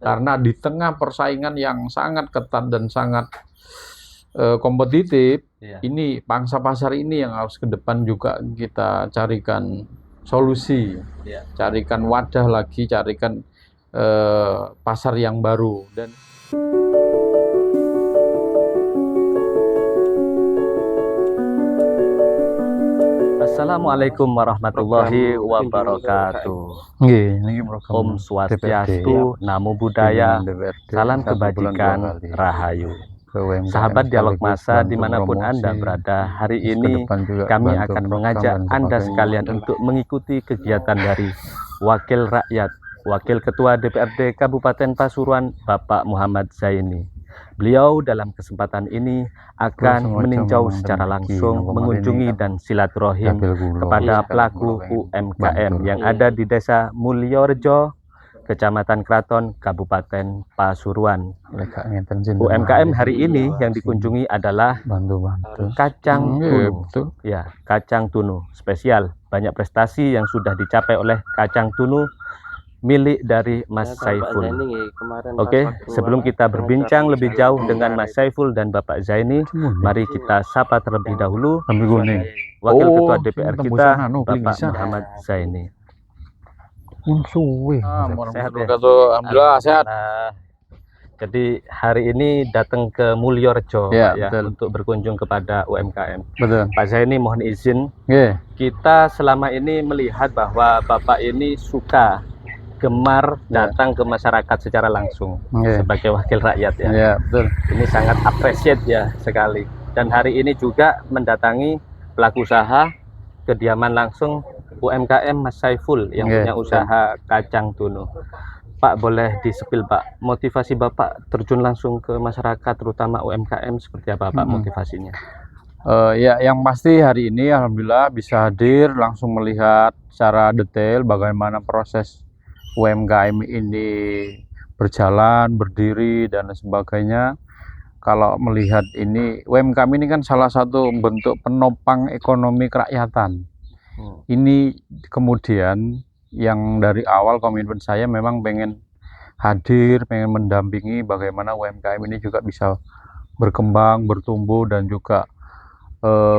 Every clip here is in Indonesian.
Karena di tengah persaingan yang sangat ketat dan sangat kompetitif, ini pangsa pasar ini yang harus ke depan juga kita carikan solusi, carikan wadah lagi, carikan pasar yang baru. Dan Assalamualaikum warahmatullahi wabarakatuh. Om Swastiastu, Namo Buddhaya, salam kebajikan, Rahayu. Sahabat Dialog Masa dimanapun Anda berada, hari ini kami akan mengajak Anda sekalian untuk mengikuti kegiatan dari Wakil Rakyat, Wakil Ketua DPRD Kabupaten Pasuruan, Bapak Muhammad Zaini. Beliau dalam kesempatan ini akan meninjau secara langsung, mengunjungi dan silaturahim kepada pelaku UMKM yang ada di Desa Mulyorejo, Kecamatan Kraton, Kabupaten Pasuruan. UMKM hari ini yang dikunjungi adalah kacang tunu. Ya, kacang tunu spesial. Banyak prestasi yang sudah dicapai oleh kacang tunu milik dari Mas Saiful. Oke, sebelum kita berbincang lebih jauh dengan Mas Saiful dan Bapak Zaini, mari kita sapa terlebih dahulu Wakil Ketua DPR kita, Bapak Muhammad Zaini. Sehat ya? Alhamdulillah sehat. Jadi hari ini datang ke Mulyorejo ya, untuk berkunjung kepada UMKM. Betul. Pak Zaini mohon izin, kita selama ini melihat bahwa Bapak ini suka gemar datang ke masyarakat secara langsung sebagai wakil rakyat ya. Betul. Ini sangat appreciate ya sekali. Dan hari ini juga mendatangi pelaku usaha kediaman langsung UMKM Mas Saiful yang punya usaha kacang tunu. Pak, boleh disepil Pak, motivasi Bapak terjun langsung ke masyarakat terutama UMKM seperti apa Pak motivasinya? Ya, yang pasti hari ini alhamdulillah bisa hadir langsung melihat secara detail bagaimana proses UMKM ini berjalan, berdiri dan sebagainya. Kalau melihat ini, UMKM ini kan salah satu bentuk penopang ekonomi kerakyatan. Ini kemudian yang dari awal komitmen saya memang pengen hadir, pengen mendampingi bagaimana UMKM ini juga bisa berkembang, bertumbuh dan juga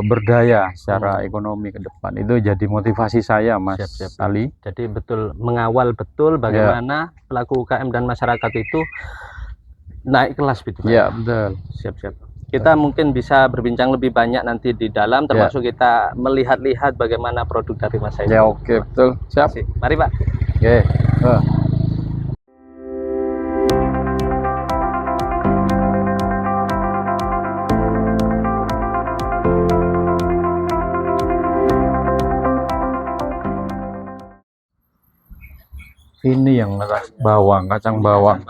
berdaya secara ekonomi ke depan. Itu jadi motivasi saya, Mas Ali. Jadi betul mengawal betul bagaimana pelaku UKM dan masyarakat itu naik kelas gitu. Ya, betul. Siap-siap. Kita mungkin bisa berbincang lebih banyak nanti di dalam, termasuk kita melihat-lihat bagaimana produk dari Mas Saiful. Ya, oke, betul. Siap. Mari, Pak. Oke. Ini yang bawang, kacang bawang.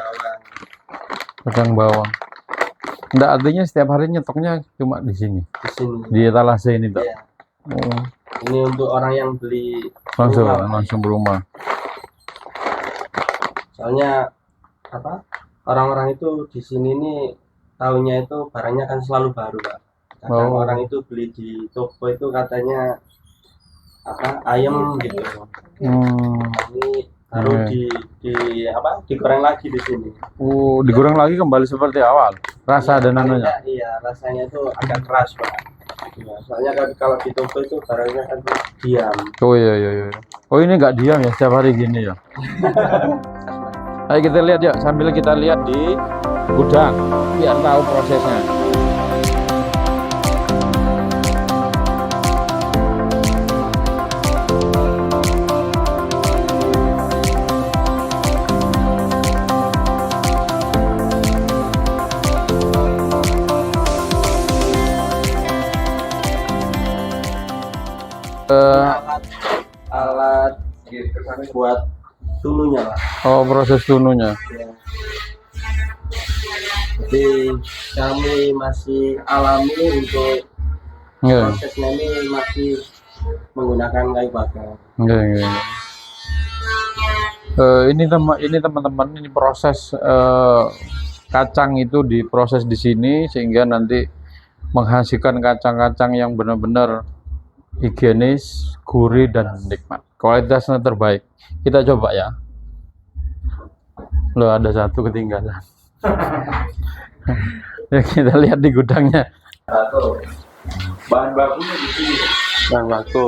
Kacang bawang. Enggak, artinya setiap hari nyetoknya cuma di sini. Di etalase ini, Pak. Ini untuk orang yang beli langsung berumah. Soalnya apa? Orang-orang itu di sini nih tahunya itu barangnya kan selalu baru, Pak. Kadang orang itu beli di toko itu katanya apa? Ayam gitu. Ini taruh digoreng lagi di sini. Digoreng lagi kembali seperti awal. Rasa dan anunya. Iya, rasanya itu agak keras, Pak. Ya, soalnya kalau di toko itu barangnya kan diam. Iya. Oh, ini nggak diam ya setiap hari gini ya. Ayo kita lihat ya, sambil kita lihat di gudang biar tahu prosesnya. Alat buat tununya, Pak. Oh, proses tununya. Jadi kami masih alami untuk prosesnya ini masih menggunakan kayu bakar. Ini teman-teman, ini proses kacang itu diproses di sini sehingga nanti menghasilkan kacang-kacang yang benar-benar higienis, gurih dan nikmat. Kualitasnya terbaik. Kita coba ya. Loh, ada satu ketinggalan. Ya, kita lihat di gudangnya. Bahan bakunya di sini. Bahan baku.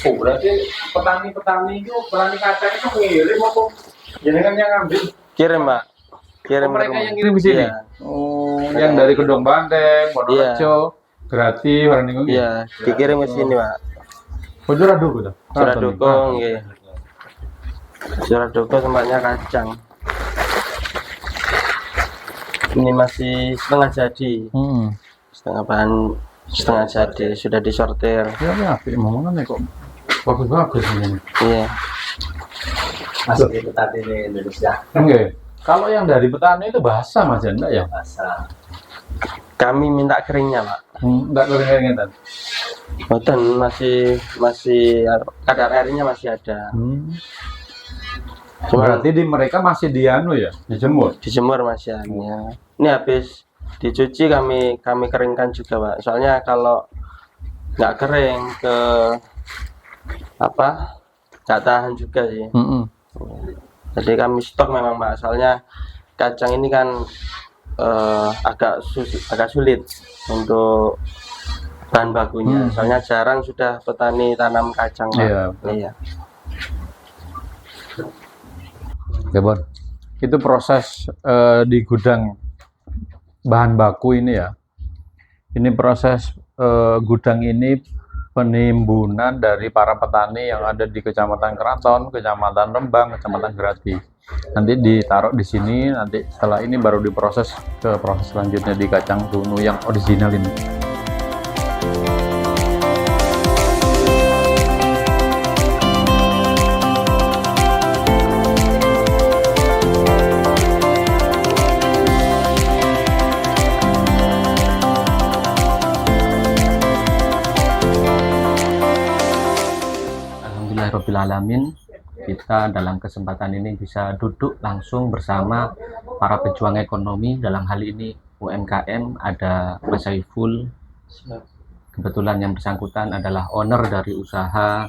Oh, berarti petani-petani itu, petani kacang itu ngirim apa? Jadi kan yang ngambil. Kirim, Pak. Kirim Oh, mereka rumah. yang kirim ke sini. Iya. Oh, yang dari Kedung Banteng, Wonorejo, Grati, Warninggung. Iya, dikirim ke sini, Pak. Oh, Curah Duku tuh. Surat dukung, iya. Surat dukung tempatnya kacang. Ini masih setengah jadi, setengah jadi, sudah disortir. Ya, ya, memang kan kok bagus-bagus ini. Iya. Masuk itu tadi di Indonesia. Enggak. Kalau yang dari petani itu basah Mas ya, enggak ya? Basah. Kami minta keringnya, Pak. Enggak keringetan. Boten masih kadar airnya masih ada. Cuma Berarti di mereka masih dianu ya, dijemur. dijemur masih hanya. Ini habis dicuci kami keringkan juga, Pak. Soalnya kalau nggak kering nggak tahan juga sih. Jadi kami stok memang, Pak. Soalnya kacang ini kan agak sulit untuk bahan bakunya. Soalnya jarang sudah petani tanam kacang, Pak. Iya. Oke, Bon. Itu proses di gudang bahan baku ini ya. Ini proses gudang ini penimbunan dari para petani yang ada di Kecamatan Keraton, Kecamatan Rembang, Kecamatan Grati. Nanti ditaruh di sini, nanti setelah ini baru diproses ke proses selanjutnya di kacang tunu yang original ini. Alhamdulillahirrahmanirrahim, kita dalam kesempatan ini bisa duduk langsung bersama para pejuang ekonomi, dalam hal ini UMKM. Ada Mas Saiful, kebetulan yang bersangkutan adalah owner dari usaha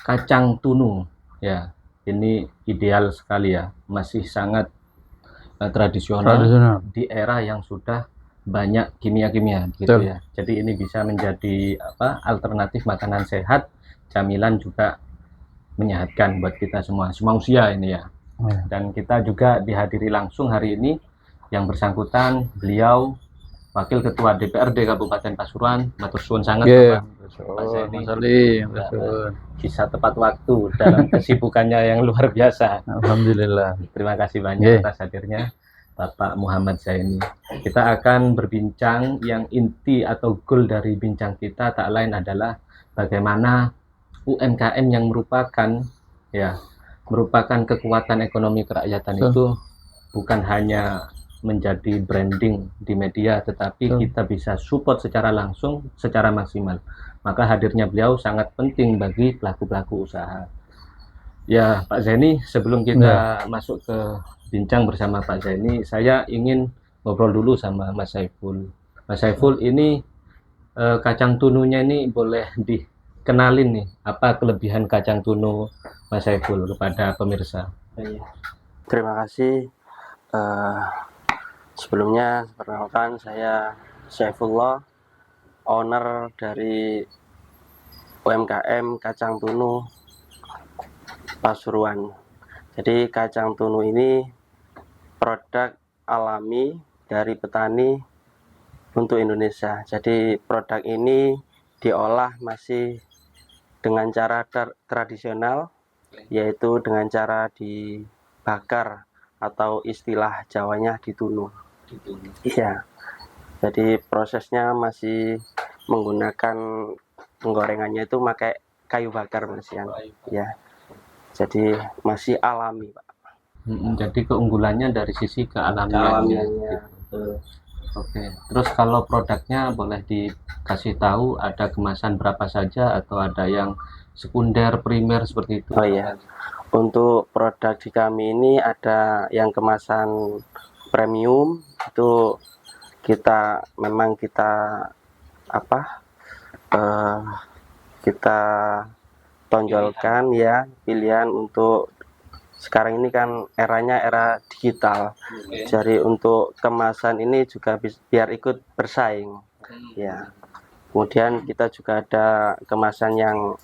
kacang tunu ya. Ini ideal sekali ya, masih sangat tradisional di era yang sudah banyak kimia-kimia gitu ya. Jadi ini bisa menjadi alternatif makanan sehat, camilan juga menyehatkan buat kita semua usia ini ya. Dan kita juga dihadiri langsung hari ini yang bersangkutan, beliau Wakil Ketua DPRD Kabupaten Pasuruan. Matur suwun sangat Pak Zaini, bisa tepat waktu dalam kesibukannya yang luar biasa. Alhamdulillah. Terima kasih banyak atas hadirnya Bapak Muhammad Zaini. Kita akan berbincang, yang inti atau goal dari bincang kita tak lain adalah bagaimana UMKM yang merupakan kekuatan ekonomi kerakyatan itu bukan hanya menjadi branding di media, tetapi kita bisa support secara langsung, secara maksimal. Maka hadirnya beliau sangat penting bagi pelaku-pelaku usaha. Ya, Pak Zaini, sebelum kita masuk ke bincang bersama Pak Zaini, saya ingin ngobrol dulu sama Mas Saiful. Mas Saiful, ini kacang tununya ini boleh dikenalin nih, apa kelebihan kacang tunu Mas Saiful kepada pemirsa? Terima kasih. Sebelumnya, perkenalkan, saya Saifullah, owner dari UMKM Kacang Tunu Pasuruan. Jadi kacang tunu ini produk alami dari petani untuk Indonesia. Jadi produk ini diolah masih dengan cara tradisional, yaitu dengan cara dibakar atau istilah Jawanya ditunu. Iya. Jadi prosesnya masih menggunakan penggorengannya itu pakai kayu bakar, Mas Yan. Ya. Jadi masih alami, Pak. Jadi keunggulannya dari sisi kealamiannya. Oke. Terus kalau produknya boleh dikasih tahu ada kemasan berapa saja atau ada yang sekunder, primer seperti itu? Oh iya. Untuk produk di kami ini ada yang kemasan premium, itu kita tonjolkan ya, pilihan untuk sekarang ini kan eranya era digital. Jadi untuk kemasan ini juga biar ikut bersaing. Ya. Kemudian kita juga ada kemasan yang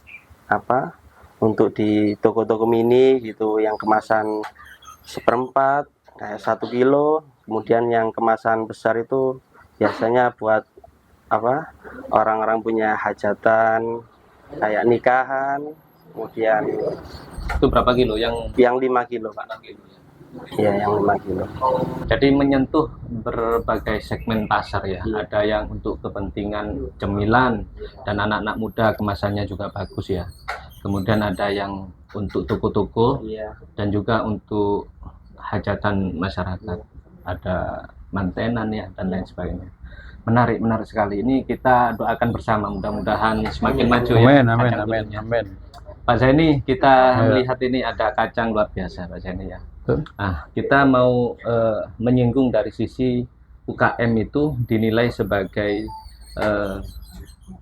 apa? Untuk di toko-toko mini gitu, yang kemasan seperempat kayak 1 kilo. Kemudian yang kemasan besar itu biasanya buat apa? Orang-orang punya hajatan kayak nikahan. Kemudian Itu berapa kilo? Yang 5 kilo, Pak. 6 kilo. Iya, yang 5 kilo. Jadi menyentuh berbagai segmen pasar ya. Ada yang untuk kepentingan cemilan dan anak-anak muda kemasannya juga bagus ya. Kemudian ada yang untuk toko-toko dan juga untuk hajatan masyarakat. Ada mantenan ya dan lain sebagainya. Menarik sekali. Ini kita doakan bersama, mudah-mudahan semakin maju ya. Amin. Pak Zaini, kita melihat ini ada kacang luar biasa Pak Zaini ya. Nah, kita mau menyinggung dari sisi UKM itu dinilai sebagai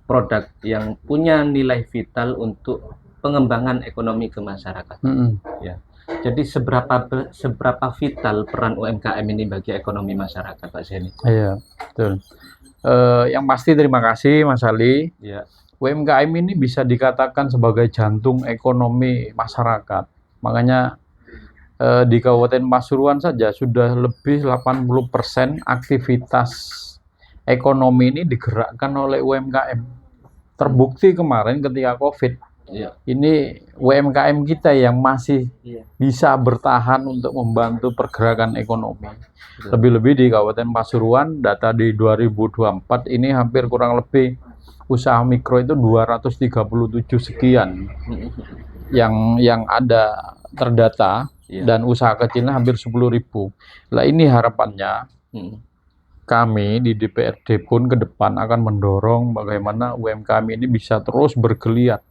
produk yang punya nilai vital untuk pengembangan ekonomi ke masyarakat. Ya. Jadi seberapa vital peran UMKM ini bagi ekonomi masyarakat, Pak Zaini? Iya, betul. Yang pasti terima kasih Mas Ali. Ya. UMKM ini bisa dikatakan sebagai jantung ekonomi masyarakat. Makanya di Kabupaten Pasuruan saja sudah lebih 80% aktivitas ekonomi ini digerakkan oleh UMKM. Terbukti kemarin ketika COVID, ini UMKM kita yang masih bisa bertahan untuk membantu pergerakan ekonomi. Lebih-lebih di Kabupaten Pasuruan, data di 2024 ini hampir kurang lebih usaha mikro itu 237 sekian yang ada terdata. Dan usaha kecilnya hampir 10.000. Lah ini harapannya kami di DPRD pun ke depan akan mendorong bagaimana UMKM ini bisa terus bergeliat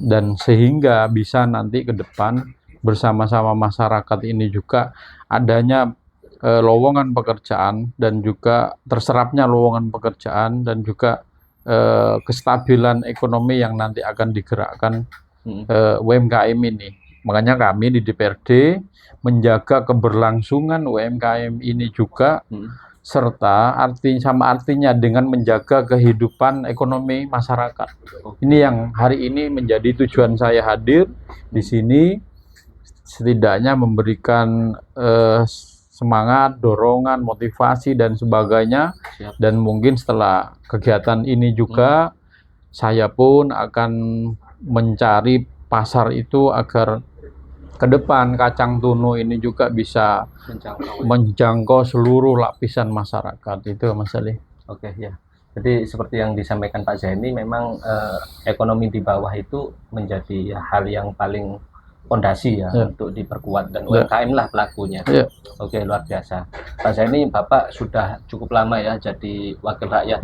dan sehingga bisa nanti ke depan bersama-sama masyarakat ini juga adanya lowongan pekerjaan dan juga terserapnya lowongan pekerjaan dan juga kestabilan ekonomi yang nanti akan digerakkan UMKM ini. Makanya kami di DPRD menjaga keberlangsungan UMKM ini juga serta artinya dengan menjaga kehidupan ekonomi masyarakat. Ini yang hari ini menjadi tujuan saya hadir di sini, setidaknya memberikan semangat, dorongan, motivasi dan sebagainya. Dan mungkin setelah kegiatan ini juga saya pun akan mencari pasar itu agar ke depan kacang tunu ini juga bisa menjangkau seluruh lapisan masyarakat. Itu Mas Ali. Oke ya. Jadi seperti yang disampaikan Pak Zaini, memang ekonomi di bawah itu menjadi hal yang paling fondasi ya untuk diperkuat dan UMKM lah pelakunya. Oke, luar biasa. Pak Zaini, Bapak sudah cukup lama ya jadi wakil rakyat.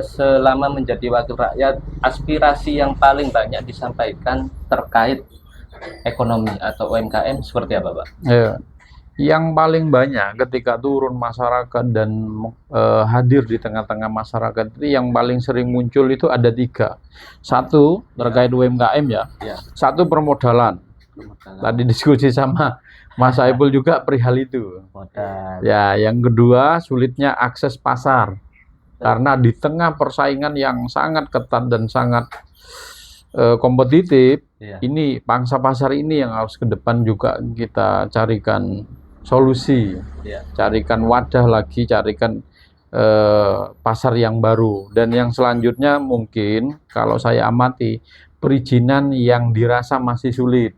Selama menjadi wakil rakyat, aspirasi yang paling banyak disampaikan terkait ekonomi atau UMKM seperti apa, Pak? Yang paling banyak ketika turun masyarakat dan hadir di tengah-tengah masyarakat itu yang paling sering muncul itu ada 3. Satu terkait UMKM ya. Satu permodalan. Tadi diskusi sama Mas Saiful juga perihal itu. Ya, yang kedua sulitnya akses pasar. Karena di tengah persaingan yang sangat ketat dan sangat kompetitif, ini pangsa pasar ini yang harus ke depan juga kita carikan solusi, carikan wadah lagi, carikan pasar yang baru. Dan yang selanjutnya mungkin kalau saya amati perizinan yang dirasa masih sulit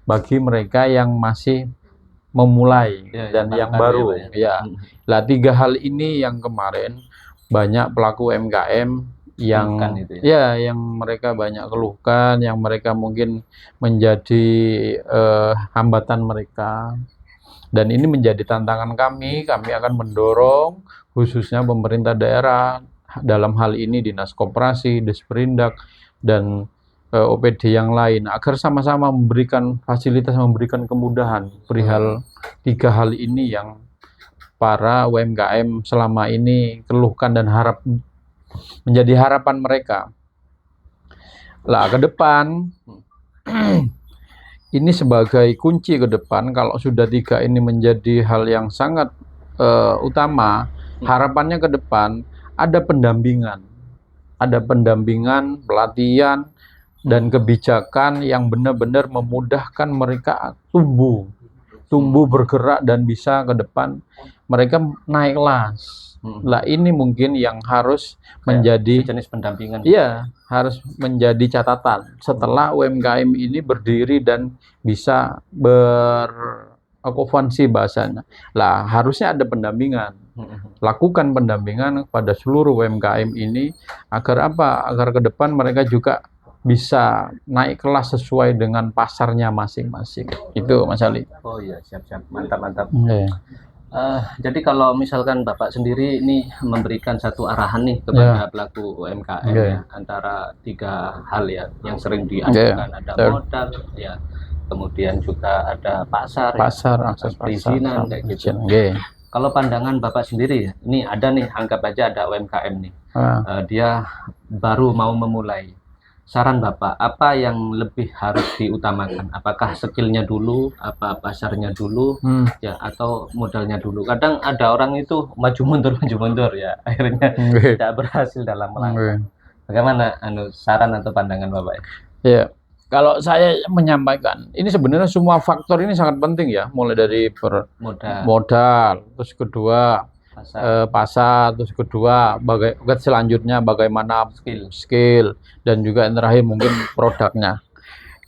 bagi mereka yang masih memulai dan yang baru. Lah 3 hal ini yang kemarin banyak pelaku UMKM yang yang mereka banyak keluhkan, yang mereka mungkin menjadi hambatan mereka. Dan ini menjadi tantangan kami akan mendorong khususnya pemerintah daerah dalam hal ini Dinas Koperasi, Disperindak dan OPD yang lain agar sama-sama memberikan fasilitas, memberikan kemudahan perihal 3 hal ini yang para UMKM selama ini keluhkan dan menjadi harapan mereka. Lah ke depan ini sebagai kunci ke depan. Kalau sudah 3 ini menjadi hal yang sangat utama, harapannya ke depan ada pendampingan, pelatihan dan kebijakan yang benar-benar memudahkan mereka tumbuh bergerak dan bisa ke depan mereka naik kelas. Lah ini mungkin yang harus menjadi jenis pendampingan. Iya, harus menjadi catatan setelah UMKM ini berdiri dan bisa berokupansi bahasanya. Lah harusnya ada pendampingan. Lakukan pendampingan kepada seluruh UMKM ini agar apa? Agar ke depan mereka juga bisa naik kelas sesuai dengan pasarnya masing-masing. Itu Mas Ali. Oh iya, siap-siap. Mantap. Okay. Jadi kalau misalkan Bapak sendiri ini memberikan satu arahan nih kepada pelaku UMKM ya, antara 3 hal ya yang sering diajukan, ada modal ya, kemudian juga ada pasar akses perizinan kayak gitu. Kalau pandangan Bapak sendiri, ini ada nih, anggap aja ada UMKM nih, dia baru mau memulai. Saran Bapak, apa yang lebih harus diutamakan? Apakah skillnya dulu, apa pasarnya dulu, ya, atau modalnya dulu? Kadang ada orang itu maju mundur ya, akhirnya tidak berhasil dalam melangkah. Bagaimana saran atau pandangan Bapak? Ya, kalau saya menyampaikan, ini sebenarnya semua faktor ini sangat penting ya, mulai dari modal, terus kedua pasar, terus kedua selanjutnya bagaimana skill dan juga yang terakhir mungkin produknya.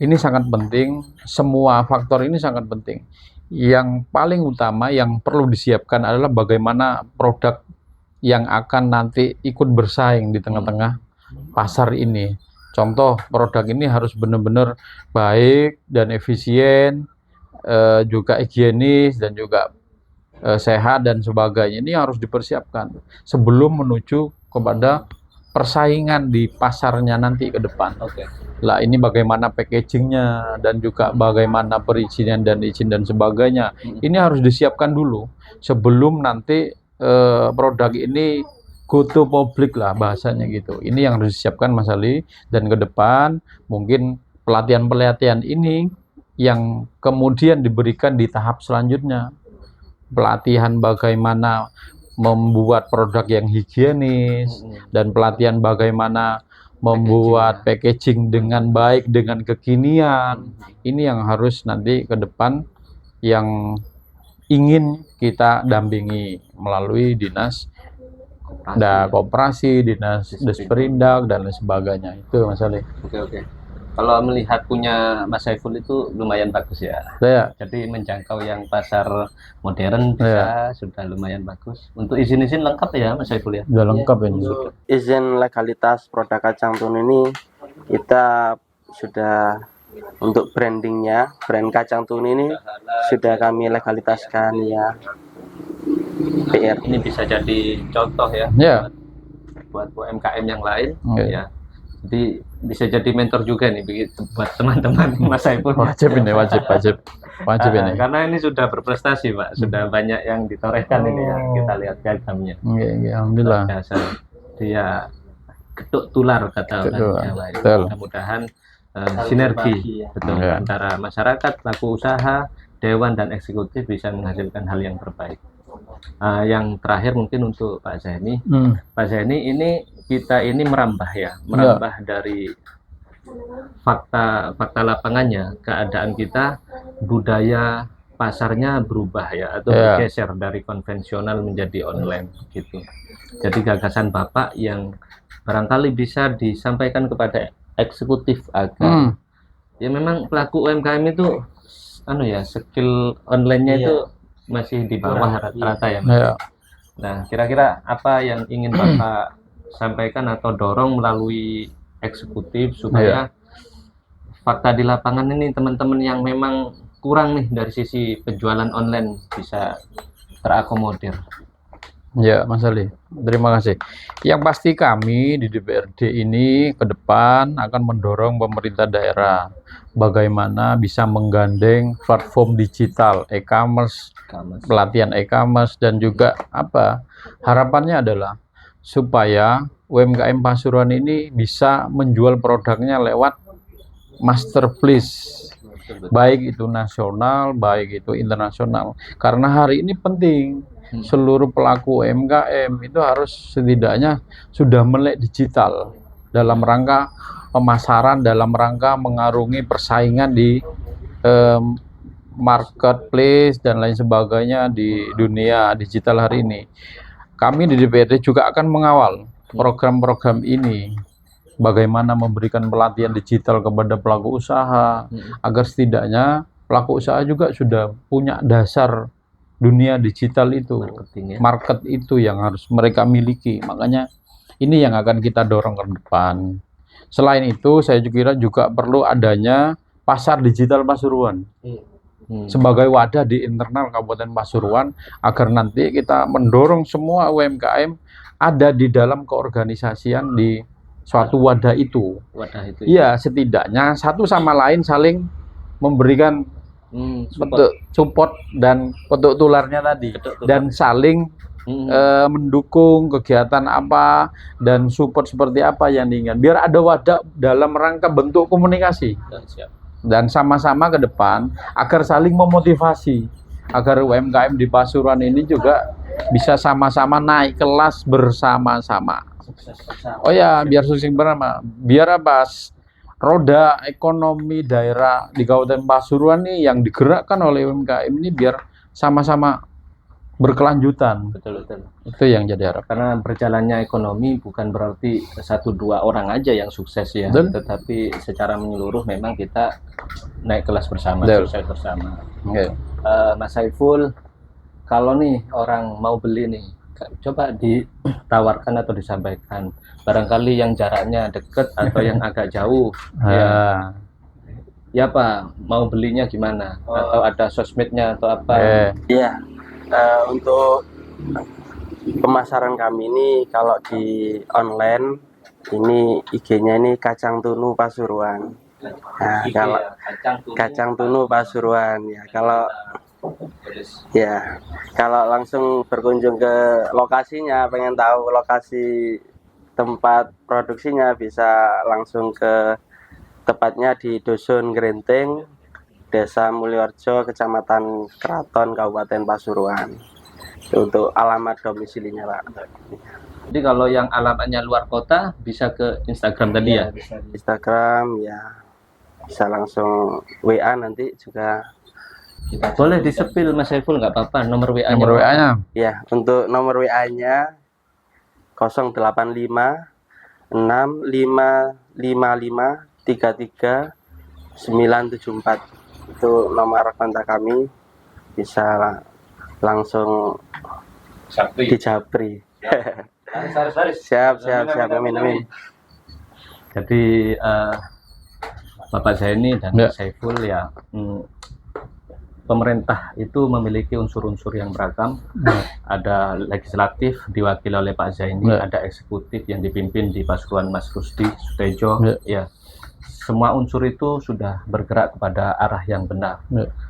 Ini sangat penting, semua faktor ini sangat penting. Yang paling utama yang perlu disiapkan adalah bagaimana produk yang akan nanti ikut bersaing di tengah-tengah pasar ini. Contoh, produk ini harus benar-benar baik dan efisien, juga higienis dan juga sehat dan sebagainya. Ini harus dipersiapkan sebelum menuju kepada persaingan di pasarnya nanti ke depan. Lah ini bagaimana packagingnya dan juga bagaimana perizinan dan izin dan sebagainya. Ini harus disiapkan dulu sebelum nanti produk ini go to public lah bahasanya gitu. Ini yang harus disiapkan Mas Ali, dan ke depan mungkin pelatihan ini yang kemudian diberikan di tahap selanjutnya. Pelatihan bagaimana membuat produk yang higienis dan pelatihan bagaimana membuat packaging dengan baik dengan kekinian. Ini yang harus nanti ke depan yang ingin kita dampingi melalui dinas koperasi, dinas Desperindak dan lain sebagainya. Itu Mas Ali. Oke. Kalau melihat punya Mas Saiful itu lumayan bagus ya. Jadi menjangkau yang pasar modern bisa sudah lumayan bagus. Untuk izin-izin lengkap ya Mas Saiful ya? Sudah lengkap ini. Izin legalitas produk kacang tun ini kita sudah untuk brandingnya, brand kacang tun ini sudah kami legalitaskan ya. PR. Ini bisa jadi contoh ya. Buat UMKM yang lain ya. Jadi bisa jadi mentor juga nih buat teman-teman Mas Saiful. Wajib ini. Karena ini sudah berprestasi Pak, sudah banyak yang ditorehkan ini ya. Kita lihat piagamnya. Alhamdulillah. Dia ketuk tular kata orang Jawa. Mudah-mudahan sinergi antara masyarakat, pelaku usaha, dewan dan eksekutif bisa menghasilkan hal yang terbaik. Yang terakhir mungkin untuk Pak Zaini. Pak Zaini, ini kita ini merambah dari fakta lapangannya, keadaan kita, budaya pasarnya berubah ya, atau bergeser dari konvensional menjadi online gitu. Jadi gagasan Bapak yang barangkali bisa disampaikan kepada eksekutif agar ya memang pelaku UMKM itu skill online-nya itu masih di bawah rata-rata ya Mas. Nah, kira-kira apa yang ingin Bapak sampaikan atau dorong melalui eksekutif supaya fakta di lapangan ini teman-teman yang memang kurang nih dari sisi penjualan online bisa terakomodir? Ya Mas Ali, terima kasih. Yang pasti kami di DPRD ini ke depan akan mendorong pemerintah daerah bagaimana bisa menggandeng platform digital, e-commerce, pelatihan e-commerce, dan juga harapannya adalah supaya UMKM Pasuruan ini bisa menjual produknya lewat marketplace. baik itu nasional, baik itu internasional. Karena hari ini penting, seluruh pelaku UMKM itu harus setidaknya sudah melek digital dalam rangka pemasaran, dalam rangka mengarungi persaingan di marketplace dan lain sebagainya di dunia digital hari ini. Kami di DPRD juga akan mengawal program-program ini, bagaimana memberikan pelatihan digital kepada pelaku usaha, agar setidaknya pelaku usaha juga sudah punya dasar dunia digital itu, market itu yang harus mereka miliki. Makanya ini yang akan kita dorong ke depan. Selain itu, saya kira juga perlu adanya pasar digital Pasuruan sebagai wadah di internal Kabupaten Pasuruan, agar nanti kita mendorong semua UMKM ada di dalam keorganisasian di suatu wadah itu. Iya, setidaknya satu sama lain saling memberikan support dan petuk tularnya tadi, dan saling mendukung kegiatan apa dan support seperti apa yang diinginkan, biar ada wadah dalam rangka bentuk komunikasi dan sama-sama ke depan agar saling memotivasi, agar UMKM di Pasuruan ini juga bisa sama-sama naik kelas bersama-sama. Oh ya, biar sukses bersama, biar apa, roda ekonomi daerah di Kabupaten Pasuruan nih yang digerakkan oleh UMKM ini biar sama-sama berkelanjutan. Betul. Itu yang jadi harapan. Karena berjalannya ekonomi bukan berarti 1-2 orang aja yang sukses ya, tetapi secara menyeluruh memang kita naik kelas bersama, sukses bersama. Mas Saiful, kalau nih orang mau beli nih, coba ditawarkan atau disampaikan, barangkali yang jaraknya dekat atau yang agak jauh, ya Pak, mau belinya gimana? Atau ada sosmednya atau apa? Iya. Untuk pemasaran kami ini, kalau di online ini IG-nya ini Kacang Tunu Pasuruan. Nah, kalau Kacang Tunu Pasuruan ya, kalau langsung berkunjung ke lokasinya, pengen tahu lokasi tempat produksinya, bisa langsung ke tepatnya di Dusun Gerinting, Desa Mulyorejo, Kecamatan Keraton, Kabupaten Pasuruan. Untuk alamat domisilinya, Pak. Jadi kalau yang alamatnya luar kota bisa ke Instagram tadi ya? Instagram ya, bisa langsung WA nanti juga. Boleh disepil Mas Saiful, nggak apa-apa, nomor WA-nya. Nomor WA-nya? Ya, untuk nomor WA-nya 085 6555 33 974. Itu nomor kontak kami, bisa langsung dijabri. Siap, amin. Jadi Bapak Zaini dan Saiful ya, pemerintah itu memiliki unsur-unsur yang beragam. Ada legislatif diwakili oleh Pak Zaini, ada eksekutif yang dipimpin di Pasuruan Mas Rusdi Sutejo. Ya, semua unsur itu sudah bergerak kepada arah yang benar.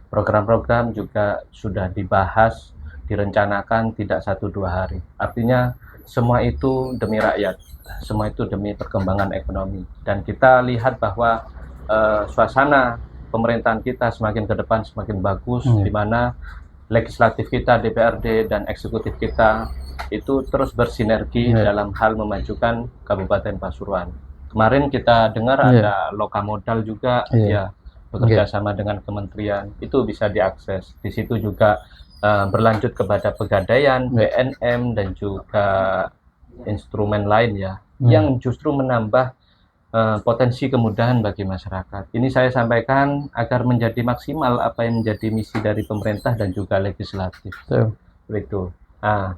Program-program juga sudah dibahas, direncanakan tidak 1-2 hari. Artinya semua itu demi rakyat, semua itu demi perkembangan ekonomi. Dan kita lihat bahwa suasana pemerintahan kita semakin ke depan semakin bagus, di mana legislatif kita, DPRD, dan eksekutif kita itu terus bersinergi dalam hal memajukan Kabupaten Pasuruan. Kemarin kita dengar ada Lokamodal juga, ya, bekerja sama dengan kementerian, itu bisa diakses. Di situ juga berlanjut kepada Pegadaian, PNM, dan juga instrumen lain ya, yang justru menambah potensi kemudahan bagi masyarakat. Ini saya sampaikan agar menjadi maksimal apa yang menjadi misi dari pemerintah dan juga legislatif. Begitu. Nah,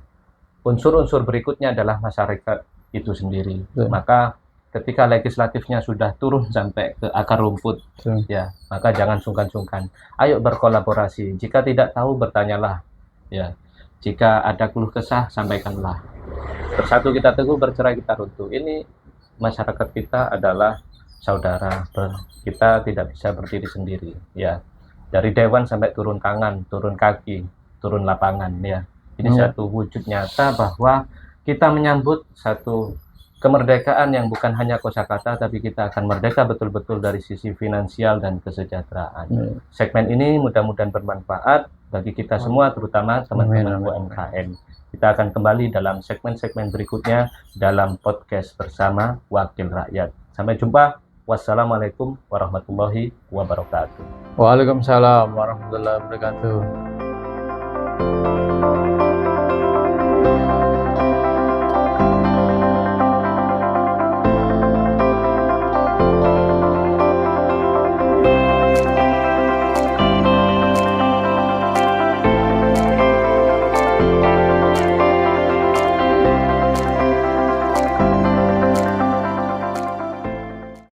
unsur-unsur berikutnya adalah masyarakat itu sendiri. Maka ketika legislatifnya sudah turun sampai ke akar rumput, ya, maka jangan sungkan-sungkan. Ayo berkolaborasi. Jika tidak tahu, bertanyalah. Ya, jika ada keluh kesah, sampaikanlah. Bersatu kita teguh, bercerai kita runtuh. Ini masyarakat kita adalah saudara. Kita tidak bisa berdiri sendiri. Ya, dari dewan sampai turun tangan, turun kaki, turun lapangan. Ya, ini satu wujud nyata bahwa kita menyambut satu kemerdekaan yang bukan hanya kosakata, tapi kita akan merdeka betul-betul dari sisi finansial dan kesejahteraan. Segmen ini mudah-mudahan bermanfaat bagi kita semua, terutama teman-teman UMKM. Kita akan kembali dalam segmen-segmen berikutnya dalam podcast bersama Wakil Rakyat. Sampai jumpa. Wassalamualaikum warahmatullahi wabarakatuh. Waalaikumsalam warahmatullahi wabarakatuh.